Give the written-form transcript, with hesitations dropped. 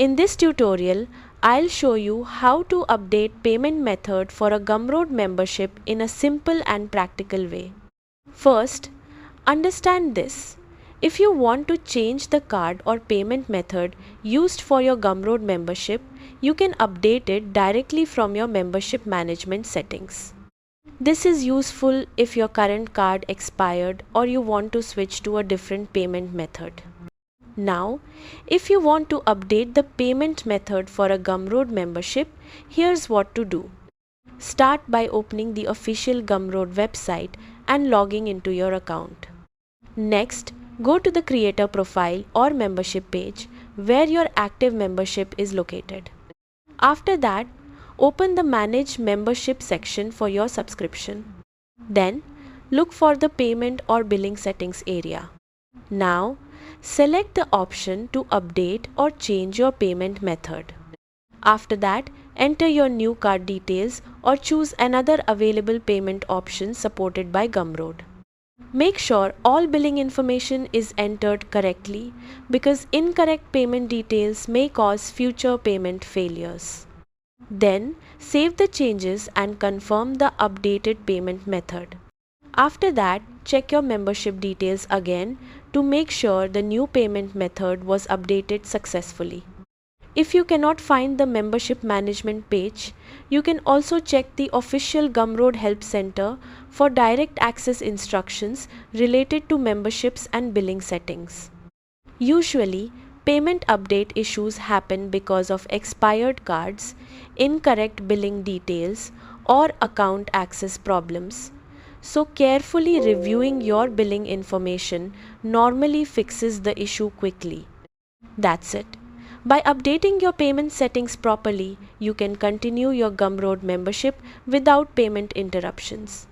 In this tutorial, I'll show you how to update payment method for a Gumroad membership in a simple and practical way. First, understand this. If you want to change the card or payment method used for your Gumroad membership, you can update it directly from your membership management settings. This is useful if your current card expired or you want to switch to a different payment method. Now, if you want to update the payment method for a Gumroad membership, here's what to do. Start by opening the official Gumroad website and logging into your account. Next, go to the creator profile or membership page where your active membership is located. After that, open the Manage Membership section for your subscription. Then, look for the Payment or Billing Settings area. Now, select the option to update or change your payment method. After that, enter your new card details or choose another available payment option supported by Gumroad. Make sure all billing information is entered correctly because incorrect payment details may cause future payment failures. Then, save the changes and confirm the updated payment method. After that, check your membership details again to make sure the new payment method was updated successfully. If you cannot find the membership management page, you can also check the official Gumroad Help Center for direct access instructions related to memberships and billing settings. Usually, payment update issues happen because of expired cards, incorrect billing details, or account access problems. So carefully reviewing your billing information normally fixes the issue quickly. That's it. By updating your payment settings properly, you can continue your Gumroad membership without payment interruptions.